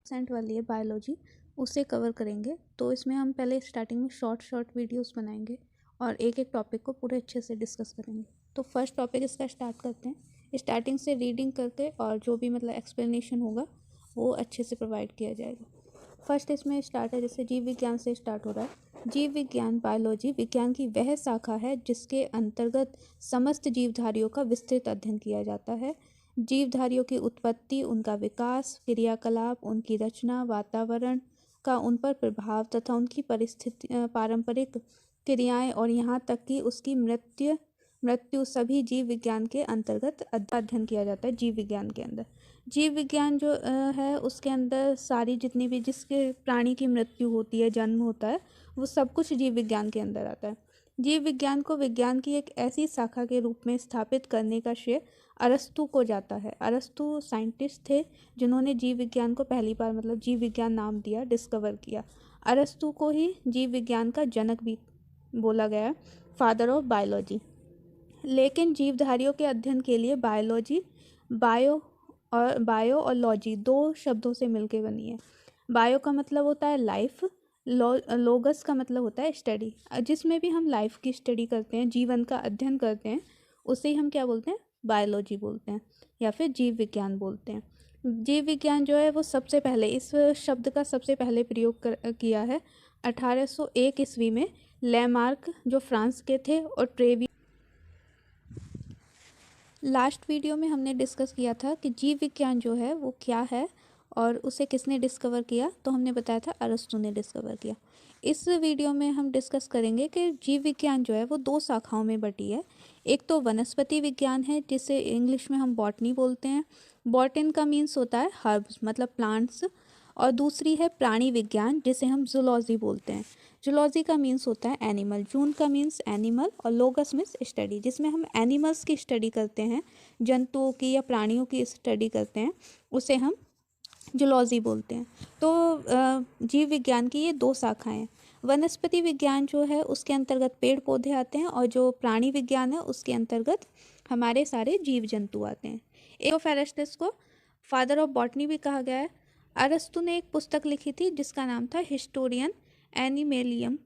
% वाली है बायोलॉजी, उसे कवर करेंगे। तो इसमें हम पहले स्टार्टिंग में शॉर्ट वीडियोस बनाएंगे और एक एक टॉपिक को पूरे अच्छे से डिस्कस करेंगे। तो फर्स्ट टॉपिक इसका स्टार्ट करते हैं। स्टार्टिंग से रीडिंग करके और जो भी मतलब एक्सप्लेनेशन होगा वो अच्छे से प्रोवाइड किया जाएगा। फर्स्ट इसमें स्टार्ट है, जैसे जीव विज्ञान से स्टार्ट हो रहा है। जीव विज्ञान बायोलॉजी विज्ञान की वह शाखा है जिसके अंतर्गत समस्त जीवधारियों का विस्तृत अध्ययन किया जाता है। जीवधारियों की उत्पत्ति, उनका विकास, क्रियाकलाप, उनकी रचना, वातावरण का उन पर प्रभाव तथा उनकी परिस्थिति, पारंपरिक क्रियाएं और यहाँ तक कि उसकी मृत्यु सभी जीव विज्ञान के अंतर्गत अध्ययन किया जाता है। जीव विज्ञान के अंदर जीव विज्ञान जो है उसके अंदर सारी जितनी भी जिसके प्राणी की मृत्यु होती है, जन्म होता है, वो सब कुछ जीव विज्ञान के अंदर आता है। जीव विज्ञान को विज्ञान की एक ऐसी शाखा के रूप में स्थापित करने का श्रेय अरस्तु को जाता है। अरस्तु साइंटिस्ट थे जिन्होंने जीव विज्ञान को पहली बार मतलब जीव विज्ञान नाम दिया, डिस्कवर किया। अरस्तु को ही जीव विज्ञान का जनक भी बोला गया है, फादर ऑफ बायोलॉजी। लेकिन जीवधारियों के अध्ययन के लिए बायोलॉजी बायो और लॉजी दो शब्दों से मिलकर बनी है। बायो का मतलब होता है लाइफ, लोगस का मतलब होता है स्टडी। जिसमें भी हम लाइफ की स्टडी करते हैं, जीवन का अध्ययन करते हैं, उसे हम क्या बोलते हैं? बायोलॉजी बोलते हैं या फिर जीव विज्ञान बोलते हैं। जीव विज्ञान जो है वो सबसे पहले इस शब्द का सबसे पहले प्रयोग किया है 1801 ईस्वी में लैमार्क, जो फ्रांस के थे, और ट्रेवी। लास्ट वीडियो में हमने डिस्कस किया था कि जीव विज्ञान जो है वो क्या है और उसे किसने डिस्कवर किया, तो हमने बताया था अरस्तु ने डिस्कवर किया। इस वीडियो में हम डिस्कस करेंगे कि जीव विज्ञान जो है वो दो शाखाओं में बटी है। एक तो वनस्पति विज्ञान है जिसे इंग्लिश में हम बॉटनी बोलते हैं। बॉटन का मीन्स होता है हर्ब्स मतलब प्लांट्स। और दूसरी है प्राणी विज्ञान जिसे हम जूलॉजी बोलते हैं। जूलॉजी का मीन्स होता है एनिमल, जून का मीन्स एनिमल और लोगस मीन्स स्टडी, जिसमें हम एनिमल्स की स्टडी करते हैं, जंतुओं की या प्राणियों की स्टडी करते हैं, उसे हम जूलॉजी बोलते हैं। तो जीव विज्ञान की ये दो शाखाएं हैं। वनस्पति विज्ञान जो है उसके अंतर्गत पेड़ पौधे आते हैं और जो प्राणी विज्ञान है उसके अंतर्गत हमारे सारे जीव जंतु आते हैं। एरिस्टोफेनेस को फादर ऑफ बॉटनी भी कहा गया है। अरस्तु ने एक पुस्तक लिखी थी जिसका नाम था हिस्टोरियन एनिमेलियम।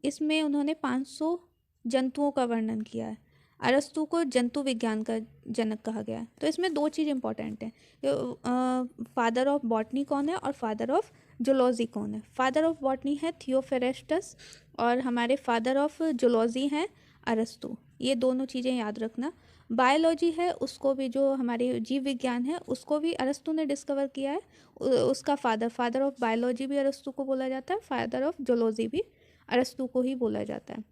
इसमें उन्होंने 500 जंतुओं का वर्णन किया है। अरस्तु को जंतु विज्ञान का जनक कहा गया है। तो इसमें दो चीज़ इंपॉर्टेंट हैं, फादर ऑफ बॉटनी कौन है और फादर ऑफ जूलॉजी कौन है। फादर ऑफ बॉटनी है थियोफेरेस्टस और हमारे फादर ऑफ जूलॉजी हैं अरस्तु। ये दोनों चीज़ें याद रखना। बायोलॉजी है उसको भी, जो हमारे जीव विज्ञान है उसको भी अरस्तु ने डिस्कवर किया है। उसका फादर ऑफ बायोलॉजी भी अरस्तु को बोला जाता है, फादर ऑफ जूलॉजी भी अरस्तु को ही बोला जाता है।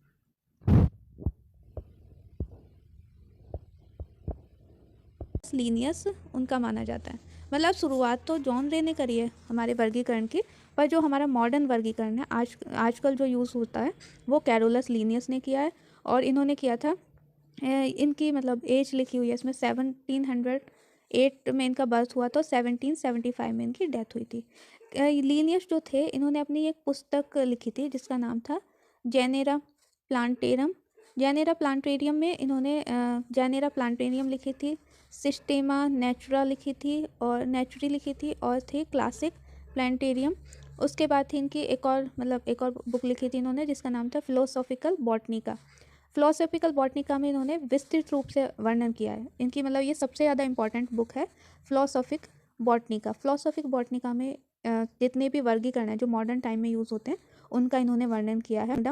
लीनियस उनका माना जाता है। मतलब शुरुआत तो जॉन रे ने करी है हमारे वर्गीकरण की, पर जो हमारा मॉडर्न वर्गीकरण है आजकल जो यूज़ होता है वो कैरोलस लीनियस ने किया है। और इन्होंने किया था, इनकी मतलब एज लिखी हुई है इसमें 1708 में इनका बर्थ हुआ, तो 1775 में इनकी डेथ हुई थी। लीनियस जो थे इन्होंने अपनी एक पुस्तक लिखी थी जिसका नाम था जेनेरा प्लांटेरम। जेनेरा प्लांटेरियम में इन्होंने जेनेरा प्लांटेरियम लिखी थी, सिस्टेमा नेचुरा लिखी थी और नेचुरी लिखी थी, और थी क्लासिक प्लांटेरियम। उसके बाद थी इनकी एक और बुक लिखी थी इन्होंने जिसका नाम था फिलोसॉफिकल बॉटनिका। फिलोसॉफिकल बॉटनिका में इन्होंने विस्तृत रूप से वर्णन किया है। इनकी मतलब ये सबसे ज़्यादा इंपॉर्टेंट बुक है फिलोसॉफिक बॉटनिका। फिलोसॉफिक बॉटनिका में जितने भी वर्गीकरण है जो मॉडर्न टाइम में यूज़ होते हैं उनका इन्होंने वर्णन किया है।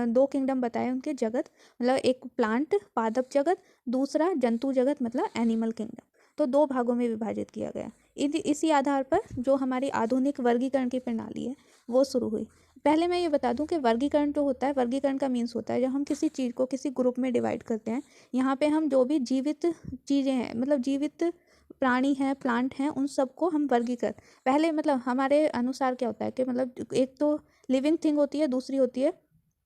दो किंगडम बताए उनके, जगत मतलब एक प्लांट पादप जगत, दूसरा जंतु जगत मतलब एनिमल किंगडम। तो दो भागों में विभाजित किया गया। इसी आधार पर जो हमारी आधुनिक वर्गीकरण की प्रणाली है वो शुरू हुई। पहले मैं ये बता दूं कि वर्गीकरण जो होता है, वर्गीकरण का मीन्स होता है जब हम किसी चीज़ को किसी ग्रुप में डिवाइड करते हैं। यहाँ पे हम जो भी जीवित चीज़ें हैं मतलब जीवित प्राणी हैं, प्लांट हैं, उन सबको हम वर्गीकृत पहले मतलब हमारे अनुसार क्या होता है कि मतलब एक तो लिविंग थिंग होती है, दूसरी होती है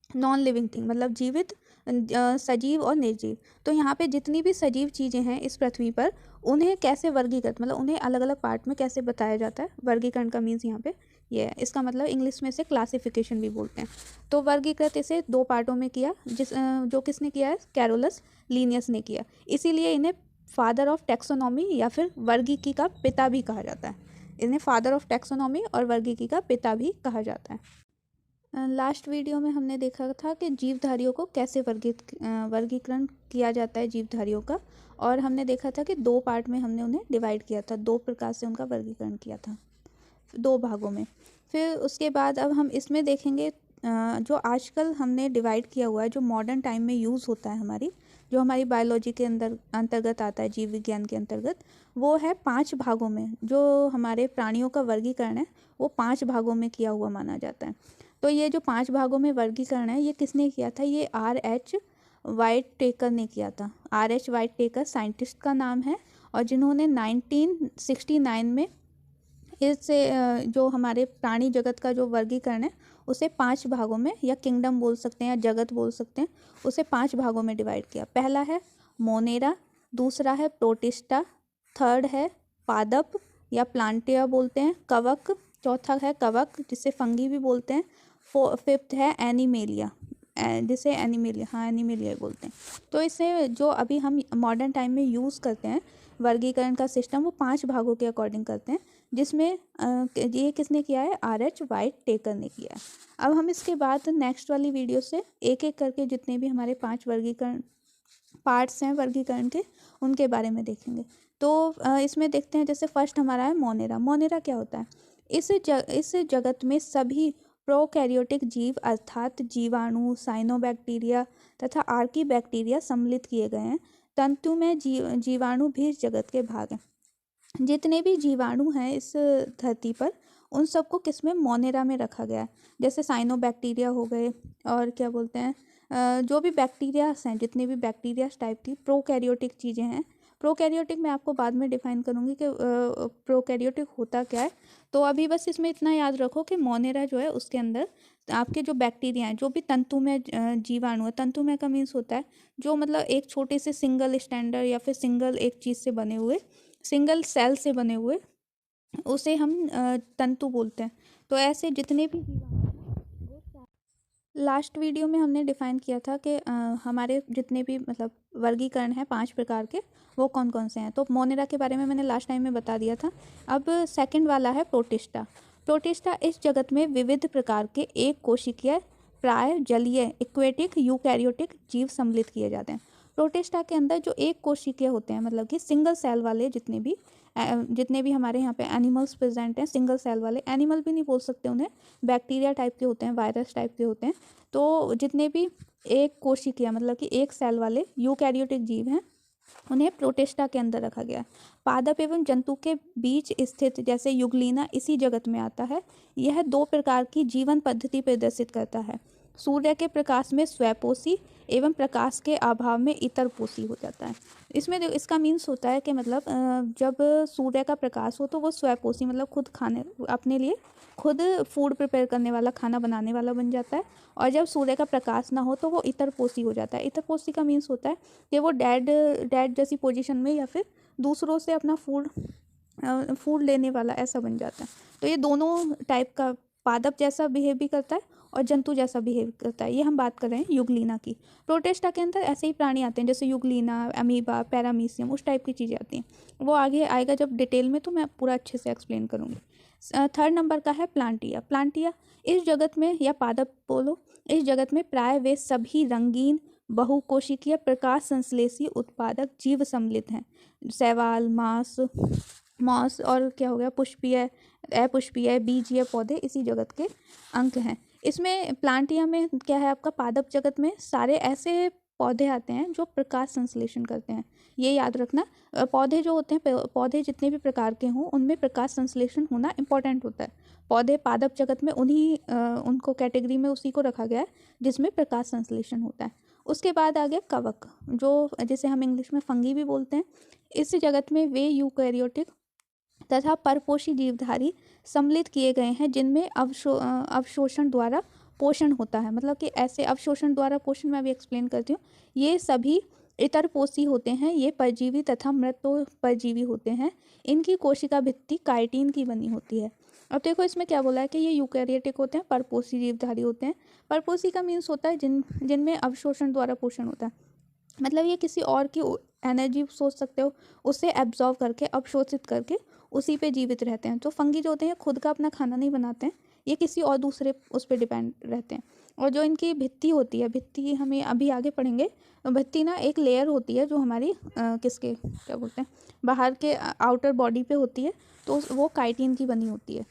नॉन लिविंग थिंग मतलब जीवित, सजीव और निर्जीव। तो यहाँ पे जितनी भी सजीव चीज़ें हैं इस पृथ्वी पर उन्हें कैसे वर्गीकृत मतलब उन्हें अलग अलग पार्ट में कैसे बताया जाता है। वर्गीकरण का मीन्स यहाँ पे ये है। इसका मतलब इंग्लिश में से क्लासिफिकेशन भी बोलते हैं। तो वर्गीकृत इसे दो पार्टों में किया, जो किसने किया है? कैरोलस लीनियस ने किया। इसीलिए इन्हें फादर ऑफ टैक्सोनॉमी या फिर वर्गीकी का पिता भी कहा जाता है। इन्हें फादर ऑफ टैक्सोनॉमी और वर्गीकी का पिता भी कहा जाता है। लास्ट वीडियो में हमने देखा था कि जीवधारियों को कैसे वर्गीकरण किया जाता है जीवधारियों का, और हमने देखा था कि 2 पार्ट में हमने उन्हें डिवाइड किया था, 2 प्रकार से उनका वर्गीकरण किया था, 2 भागों में। फिर उसके बाद अब हम इसमें देखेंगे जो आजकल हमने डिवाइड किया हुआ है, जो मॉडर्न टाइम में यूज़ होता है जो हमारी बायोलॉजी के अंतर्गत आता है, जीव विज्ञान के अंतर्गत, वो है 5 भागों में। जो हमारे प्राणियों का वर्गीकरण है वो 5 भागों में किया हुआ माना जाता है। तो ये जो 5 भागों में वर्गीकरण है ये किसने किया था? ये R.H. वाइट टेकर ने किया था। R.H. वाइट टेकर साइंटिस्ट का नाम है, और जिन्होंने 1969 में इससे जो हमारे प्राणी जगत का जो वर्गीकरण है उसे 5 भागों में, या किंगडम बोल सकते हैं या जगत बोल सकते हैं, उसे 5 भागों में डिवाइड किया। पहला है मोनेरा, दूसरा है प्रोटिस्टा, थर्ड है पादप या प्लांटिया बोलते हैं, कवक, चौथा है कवक जिसे फंगी भी बोलते हैं, फिफ्थ है एनिमेलिया, जिसे एनिमेलिया बोलते हैं। तो इसे जो अभी हम मॉडर्न टाइम में यूज़ करते हैं वर्गीकरण का सिस्टम, वो 5 भागों के अकॉर्डिंग करते हैं, जिसमें ये किसने किया है? R.H. वाइट टेकर ने किया है। अब हम इसके बाद नेक्स्ट वाली वीडियो से एक एक करके जितने भी हमारे 5 वर्गीकरण पार्ट्स हैं वर्गीकरण के, उनके बारे में देखेंगे। तो इसमें देखते हैं, जैसे फर्स्ट हमारा है मोनेरा। मोनेरा क्या होता है? इस जगत में सभी प्रोकैरियोटिक जीव अर्थात जीवाणु, साइनोबैक्टीरिया तथा आर्की बैक्टीरिया सम्मिलित किए गए हैं। तंतु में जीवाणु भी इस जगत के भाग हैं। जितने भी जीवाणु हैं इस धरती पर, उन सबको किस में? मोनेरा में रखा गया है। जैसे साइनोबैक्टीरिया हो गए, और क्या बोलते हैं, जो भी बैक्टीरियास हैं, जितने भी बैक्टीरियास टाइप की प्रोकैरियोटिक चीज़ें हैं। प्रोकैरियोटिक मैं आपको बाद में डिफाइन करूँगी कि प्रोकैरियोटिक होता क्या है। तो अभी बस इसमें इतना याद रखो कि मोनेरा जो है उसके अंदर आपके जो बैक्टीरिया हैं, जो भी तंतु में जीवाणु है, तंतु में का मीन्स होता है जो मतलब एक छोटे से सिंगल स्टैंडर्ड या फिर सिंगल एक चीज़ से बने हुए, सिंगल सेल से बने हुए, उसे हम तंतु बोलते हैं। तो ऐसे जितने भी जीवाणु लास्ट वीडियो में हमने डिफाइन किया था कि हमारे जितने भी मतलब वर्गीकरण है 5 प्रकार के, वो कौन कौन से हैं। तो मोनेरा के बारे में मैंने लास्ट टाइम में बता दिया था। अब सेकंड वाला है प्रोटिस्टा। प्रोटिस्टा इस जगत में विविध प्रकार के एक कोशिकीय, प्राय जलीय, एक्वेटिक, यूकैरियोटिक जीव सम्मिलित किए जाते हैं। प्रोटिस्टा के अंदर जो एक कोशिकीय होते हैं, मतलब कि सिंगल सेल वाले जितने भी हमारे यहाँ पे एनिमल्स प्रेजेंट हैं, सिंगल सेल वाले, एनिमल भी नहीं बोल सकते उन्हें, बैक्टीरिया टाइप के होते हैं, वायरस टाइप के होते हैं। तो जितने भी एक कोशिकीय मतलब कि एक सेल वाले यूकैरियोटिक जीव हैं, उन्हें प्रोटिस्टा के अंदर रखा गया। पादप एवं जंतु के बीच स्थित जैसे युगलीना इसी जगत में आता है। यह 2 प्रकार की जीवन पद्धति प्रदर्शित करता है। सूर्य के प्रकाश में स्वपोषी एवं प्रकाश के अभाव में इतरपोषी हो जाता है। इसमें इसका मीन्स होता है कि मतलब जब सूर्य का प्रकाश हो तो वो स्वपोषी मतलब खुद खाने अपने लिए खुद फूड प्रिपेयर करने वाला, खाना बनाने वाला बन जाता है। और जब सूर्य का प्रकाश ना हो तो वो इतरपोषी हो जाता है। इतरपोषी का मीन्स होता है कि वो डेड जैसी पोजीशन में या फिर दूसरों से अपना फूड लेने वाला ऐसा बन जाता है। तो ये दोनों टाइप का पादप जैसा बिहेव भी करता है और जंतु जैसा बिहेव करता है। ये हम बात कर रहे हैं युगलीना की। प्रोटिस्टा के अंदर ऐसे ही प्राणी आते हैं जैसे युगलीना, अमीबा, पैरामीशियम, उस टाइप की चीज़ें आती हैं। वो आगे आएगा जब डिटेल में, तो मैं पूरा अच्छे से एक्सप्लेन करूँगी। थर्ड नंबर का है प्लांटिया। प्लांटिया इस जगत में, या पादप बोलो, इस जगत में प्राय वे सभी रंगीन बहुकोशिकीय प्रकाश संश्लेषी उत्पादक जीव सम्मिलित हैं। शैवाल, मांस और क्या हो गया, पुष्पीय, अपुष्पीय, बीजीय पौधे इसी जगत के अंग हैं। इसमें प्लांटिया में क्या है, आपका पादप जगत में सारे ऐसे पौधे आते हैं जो प्रकाश संश्लेषण करते हैं। ये याद रखना, पौधे जो होते हैं, पौधे जितने भी प्रकार के हों उनमें प्रकाश संश्लेषण होना इंपॉर्टेंट होता है। पौधे पादप जगत में उनको कैटेगरी में उसी को रखा गया है जिसमें प्रकाश संश्लेषण होता है। उसके बाद आ गया कवक, जो जिसे हम इंग्लिश में फंगी भी बोलते हैं। इस जगत में वे यूकैरियोटिक तथा परपोषी जीवधारी सम्मिलित किए गए हैं जिनमें अवशोषण द्वारा पोषण होता है। मतलब कि ऐसे अवशोषण द्वारा पोषण मैं अभी एक्सप्लेन करती हूँ। ये सभी इतरपोषी होते हैं, ये परजीवी तथा मृत परजीवी होते हैं। इनकी कोशिका भित्ति काइटिन की बनी होती है। अब देखो इसमें क्या बोला है कि ये यूकैरियोटिक होते हैं, परपोषी जीवधारी होते हैं। परपोषी का मीन्स होता है जिनमें अवशोषण द्वारा पोषण होता है। मतलब ये किसी और की एनर्जी सोच सकते हो, उसे एब्जॉर्व करके, अवशोषित करके उसी पे जीवित रहते हैं। तो फंगी जो होते हैं खुद का अपना खाना नहीं बनाते हैं, ये किसी और दूसरे उस पर डिपेंड रहते हैं। और जो इनकी भित्ति होती है, भित्ति हमें अभी आगे पढ़ेंगे, भित्ति ना एक लेयर होती है जो हमारी किसके क्या बोलते हैं बाहर के आउटर बॉडी पे होती है, तो वो काइटिन की बनी होती है।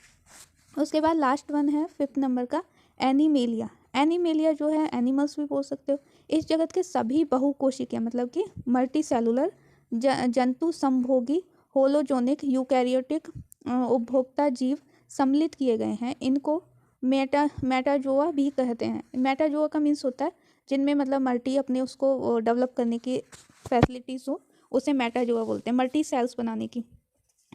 उसके बाद लास्ट वन है 5th नंबर का एनिमेलिया। एनिमेलिया जो है एनिमल्स भी बोल सकते हो। इस जगत के सभी बहुकोशिकीय मतलब कि मल्टी सेलुलर जंतु संभोगी होलोजोनिक यूकैरियोटिक उपभोक्ता जीव सम्मिलित किए गए हैं। इनको मेटाजोआ भी कहते हैं। मेटाजोआ का मीन्स होता है जिनमें मतलब मल्टी अपने उसको डेवलप करने की फैसिलिटीज़ हो, उसे मेटाजोआ बोलते हैं, मल्टी सेल्स बनाने की।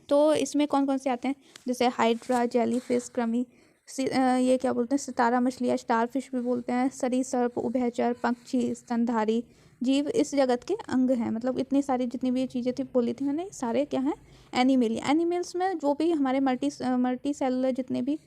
तो इसमें कौन कौन से आते हैं, जैसे हाइड्रा, जेलीफिश, क्रमी, ये क्या बोलते हैं सितारा मछलियाँ, स्टारफिश भी बोलते हैं, सरीसृप, उभयचर, पक्षी, स्तनधारी जीव इस जगत के अंग हैं। मतलब इतनी सारी जितनी भी चीज़ें थी बोली थी मैंने, सारे क्या हैं एनिमेलिया। एनिमल्स में जो भी हमारे मल्टी सेलुलर जितने भी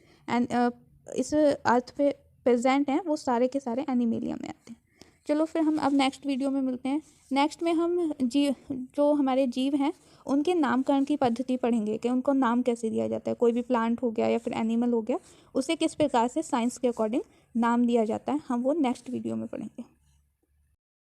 इस अर्थ पे प्रेजेंट हैं वो सारे के सारे एनिमेलिया में आते हैं। चलो फिर हम अब नेक्स्ट वीडियो में मिलते हैं। नेक्स्ट में हम जो हमारे जीव हैं उनके नामकरण की पद्धति पढ़ेंगे कि उनको नाम कैसे दिया जाता है। कोई भी प्लांट हो गया या फिर एनिमल हो गया, उसे किस प्रकार से साइंस के अकॉर्डिंग नाम दिया जाता है, हम वो नेक्स्ट वीडियो में पढ़ेंगे।